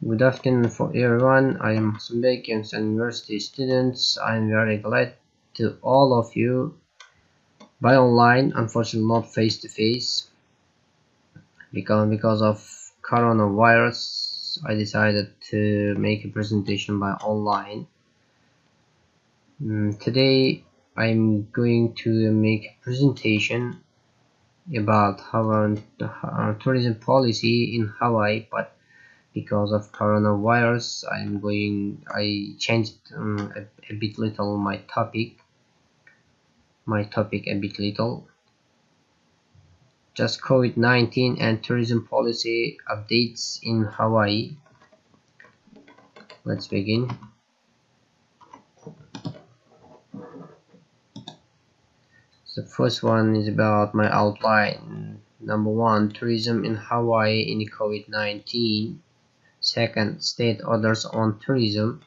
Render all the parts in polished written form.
Good afternoon for everyone. I am Sunbek, University students. I am very glad to all of you by online, unfortunately not face to face, because of coronavirus. I decided to make a presentation by online. Today I'm going to make a presentation about tourism policy in Hawaii, but because of coronavirus I changed a bit little my topic a bit little. Just COVID-19 and tourism policy updates in Hawaii. Let's begin. The first one is about my outline. Number one, tourism in Hawaii in COVID-19. Second, state orders on tourism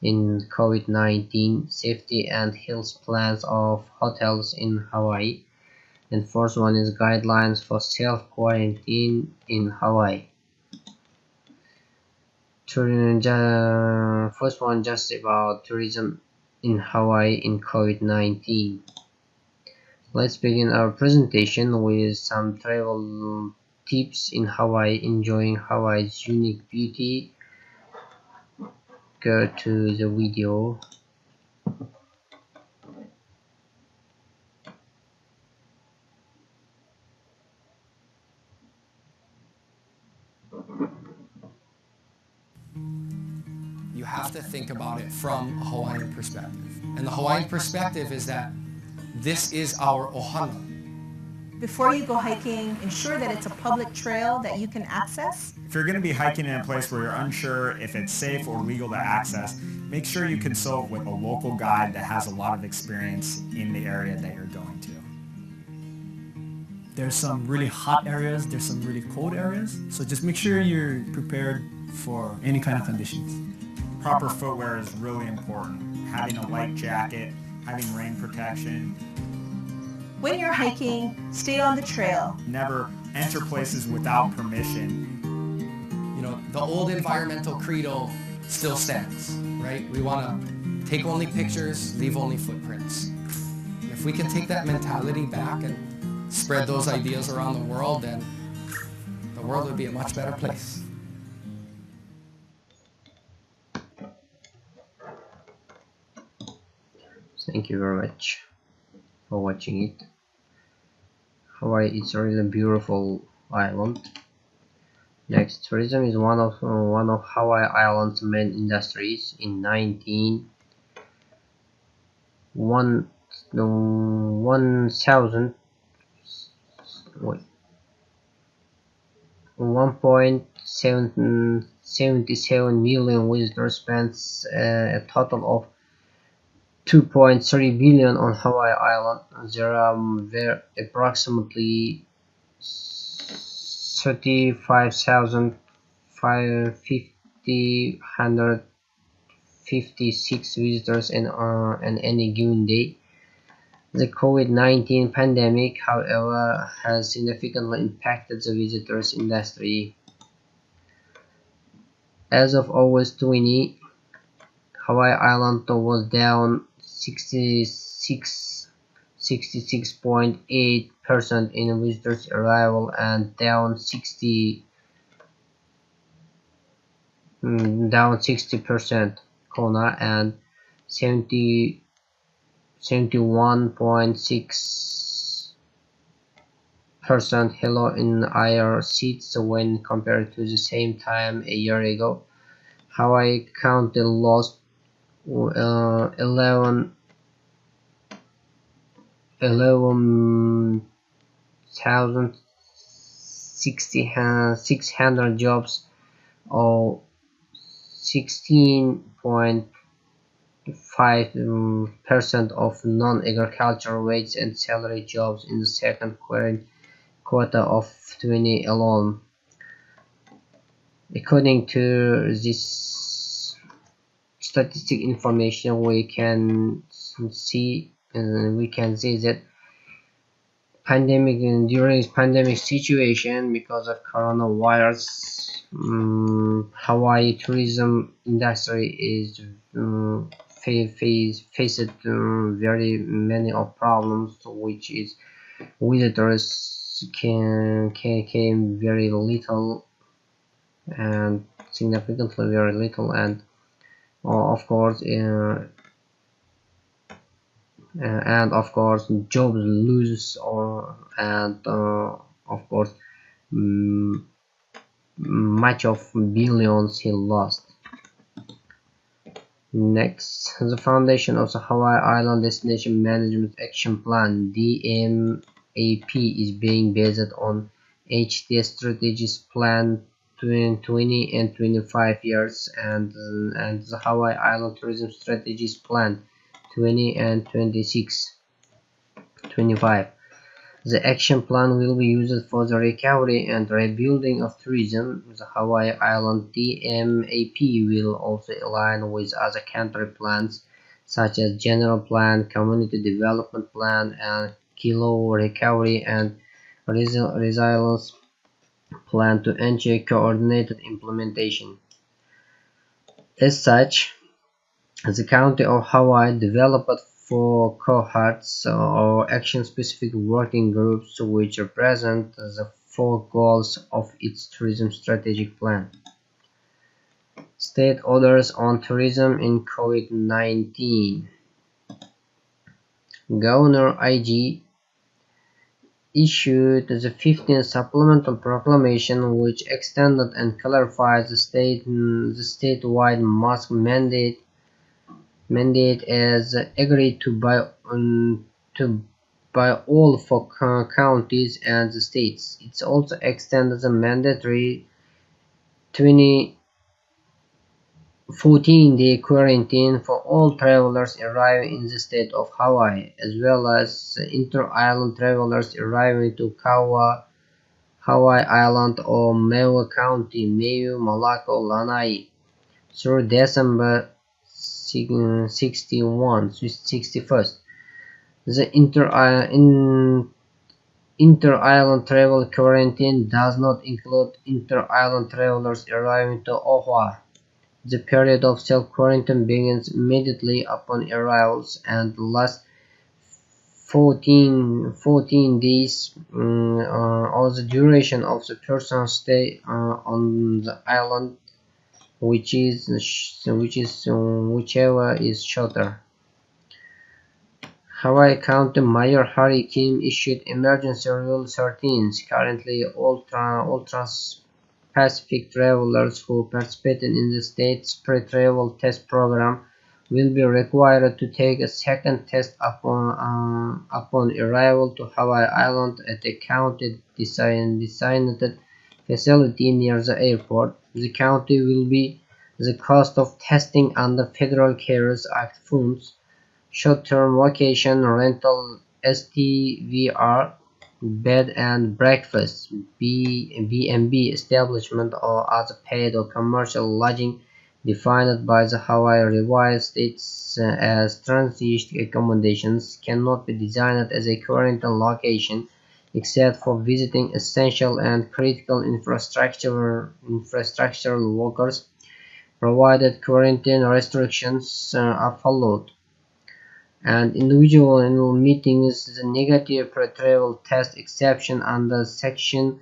in COVID-19, safety and health plans of hotels in Hawaii. And first one is guidelines for self-quarantine in Hawaii. First one just about tourism in Hawaii in COVID-19. Let's begin our presentation with some travel tips in Hawaii, enjoying Hawaii's unique beauty. Go to the video. You have to think about it from a Hawaiian perspective. And the Hawaiian perspective is that this is our ohana. Before you go hiking, ensure that it's a public trail that you can access. If you're going to be hiking in a place where you're unsure if it's safe or legal to access, make sure you consult with a local guide that has a lot of experience in the area that you're going to. There's some really hot areas, there's some really cold areas, so just make sure you're prepared for any kind of conditions. Proper footwear is really important. Having a light jacket, having rain protection. When you're hiking, stay on the trail. Never enter places without permission. You know, the old environmental credo still stands, right? We want to take only pictures, leave only footprints. And if we can take that mentality back and spread those ideas around the world, then the world would be a much better place. Thank you very much for watching it. Hawaii is a really beautiful island. Next, tourism is one of Hawaii Island's main industries. In 1.77 million visitors spent a total of 2.3 billion on Hawaii Island. There were approximately 35,556 visitors on any given day. The COVID-19 pandemic, however, has significantly impacted the visitors industry. As of August 20, Hawaii Island was down 66.8% in visitors arrival and down 60% Kona and 71.6% Hilo in higher seats when compared to the same time a year ago. Hawaii County lost 11,600 jobs, or 16.5% of non-agricultural wage and salary jobs in the second quarter of 2020 alone. According to this statistic information, we can see that during this pandemic situation, because of coronavirus, Hawaii tourism industry is faced very many of problems, which is visitors came very little and significantly very little, and of course jobs lose, or and of course mm, much of billions he lost. Next, the foundation of the Hawaii Island Destination Management Action Plan (DMAP) is being based on HTS Strategies Plan 20 and 25 years and the Hawaii Island Tourism Strategies Plan 20 and 25. The action plan will be used for the recovery and rebuilding of tourism. The Hawaii Island DMAP will also align with other country plans such as General Plan, Community Development Plan, and Kilo Recovery and Resilience Plan to ensure coordinated implementation. As such, the County of Hawaii developed 4 cohorts or action-specific working groups which represent the 4 goals of its tourism strategic plan. State orders on tourism in COVID-19. Governor IG issued the 15th supplemental proclamation which extended and clarified the statewide mask mandate as agreed to by all 4 counties and the states. It also extended the mandatory 14-day quarantine for all travelers arriving in the state of Hawaii, as well as inter-island travelers arriving to Kauai, Hawaii Island or Maui County, Maui, Malako, Lanai, through December 61st. The inter-island travel quarantine does not include inter-island travelers arriving to Oahu. The period of self-quarantine begins immediately upon arrivals and lasts 14 days or the duration of the person's stay on the island, whichever is shorter. Hawaii County Mayor Harry Kim issued Emergency Rule 13. Currently, all Trans-Pacific travelers who participated in the state's pre-travel test program will be required to take a second test upon arrival to Hawaii Island at a county designated facility near the airport. The county will be the cost of testing under Federal CARES Act funds, short-term vacation rental STVR, bed and breakfast B&B establishment or other paid or commercial lodging defined by the Hawaii Revised States as transit accommodations cannot be designed as a quarantine location except for visiting essential and critical infrastructural workers, provided quarantine restrictions are followed. And individual meetings, the negative pre-travel test exception under Section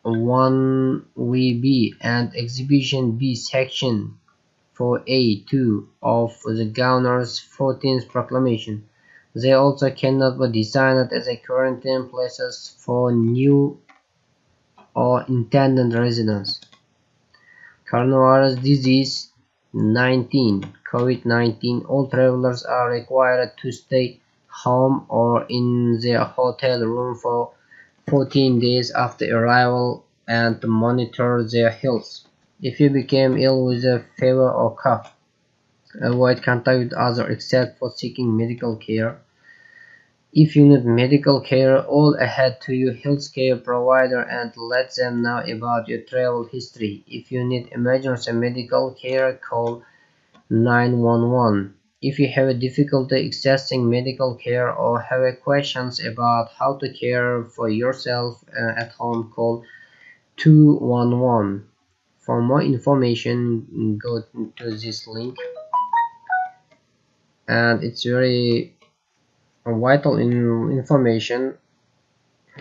1VB and Exhibition B Section 4A2 of the Governor's 14th Proclamation. They also cannot be designed as a quarantine places for new or intended residents. Coronavirus disease 19 COVID-19. All travelers are required to stay home or in their hotel room for 14 days after arrival and to monitor their health. If you became ill with a fever or cough, avoid contact with others except for seeking medical care. If you need medical care, call ahead to your healthcare provider and let them know about your travel history. If you need emergency medical care, call 911. If you have a difficulty accessing medical care or have questions about how to care for yourself at home, call 211. For more information, go to this link, and it's very vital information.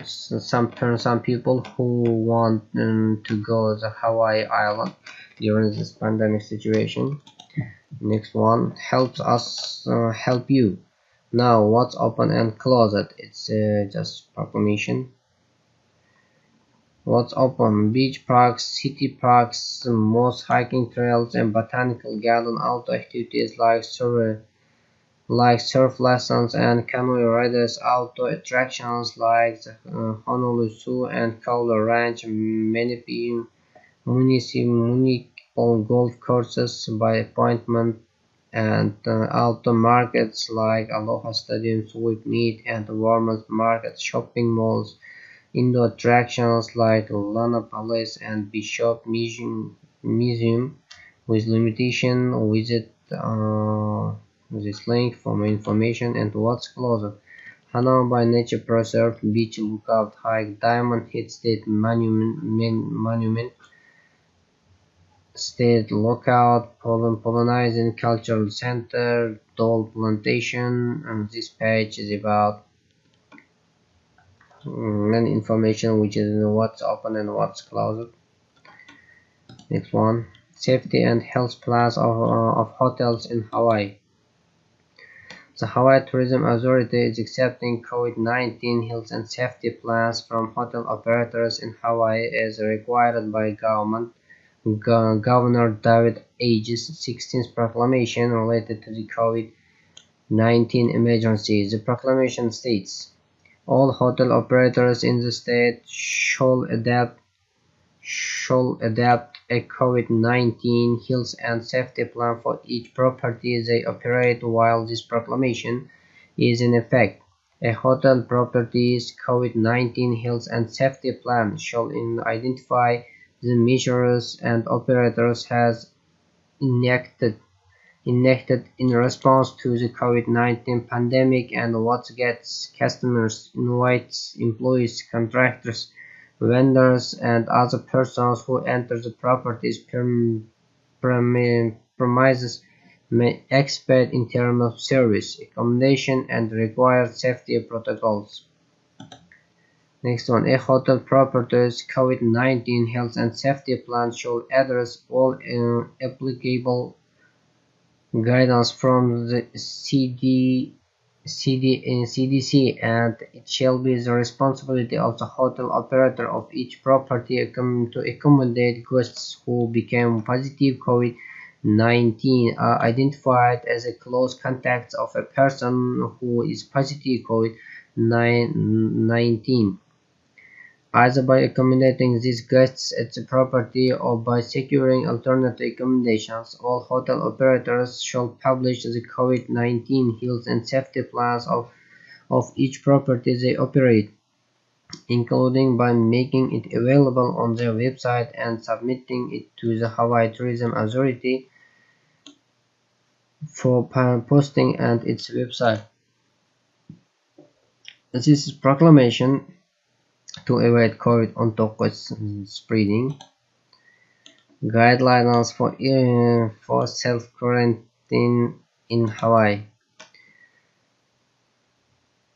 Some people who want to go to Hawaii Island during this pandemic situation. Next one helps us help you. Now what's open and closed? It's just proclamation. What's open? Beach parks, city parks, most hiking trails and botanical garden, outdoor activities like surf lessons and canoe riders, outdoor attractions like the Honolulu Zoo and Kaula Ranch, municipal golf courses by appointment, and outdoor markets like Aloha Stadium, Sweet Meat and Warmers Market, shopping malls, indoor attractions like Lana Palace and Bishop Museum with limitation. Visit this link for more information. And what's closed? Hanauma by Nature Preserve, Beach Lookout Hike, Diamond Head State Monument, State Lookout, Polynesian Cultural Center, Dole Plantation. And this page is about many information, which is what's open and what's closed. Next one, safety and health plans of hotels in Hawaii. The Hawaii Tourism Authority is accepting COVID-19 health and safety plans from hotel operators in Hawaii as required by Governor David Age's 16th proclamation related to the COVID-19 emergency. The proclamation states, all hotel operators in the state shall adapt a COVID-19 health and safety plan for each property they operate while this proclamation is in effect. A hotel property's COVID-19 health and safety plan shall identify the measures and operators has enacted in response to the COVID-19 pandemic and what gets customers, invites, employees, contractors, vendors, and other persons who enter the property's premises may expect in terms of service, accommodation, and required safety protocols. Next one, a hotel property's COVID-19 health and safety plan shall address all applicable guidance from the CDC, and it shall be the responsibility of the hotel operator of each property to accommodate guests who became positive COVID-19 are identified as a close contact of a person who is positive COVID-19, either by accommodating these guests at the property or by securing alternative accommodations. All hotel operators shall publish the COVID-19 health and safety plans of each property they operate, including by making it available on their website and submitting it to the Hawaii Tourism Authority for posting and its website. This is proclamation to avoid COVID on topics spreading. Guidelines for self-quarantine in Hawaii.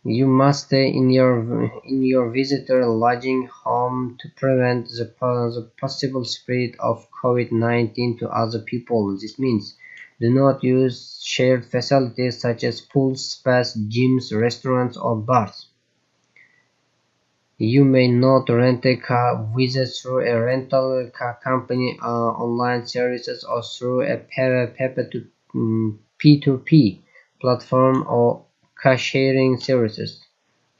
You must stay in your visitor lodging home to prevent the possible spread of COVID-19 to other people. This means do not use shared facilities such as pools, spas, gyms, restaurants, or bars. You may not rent a car, visit through a rental car company, online services, or through a P2P platform or car sharing services.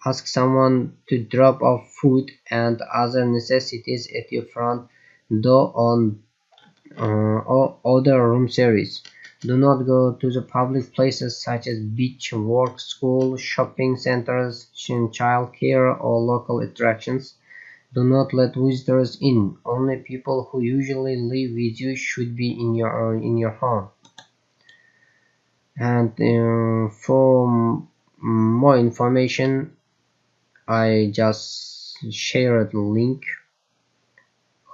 Ask someone to drop off food and other necessities at your front door or order room service. Do not go to the public places such as beach, work, school, shopping centers, child care, or local attractions. Do not let visitors in. Only people who usually live with you should be in your home. And for more information, I just shared the link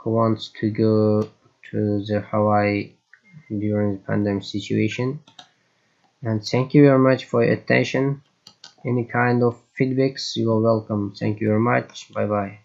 who wants to go to the Hawaii during the pandemic situation. And thank you very much for your attention. Any kind of feedbacks, you are welcome. Thank you very much. Bye bye.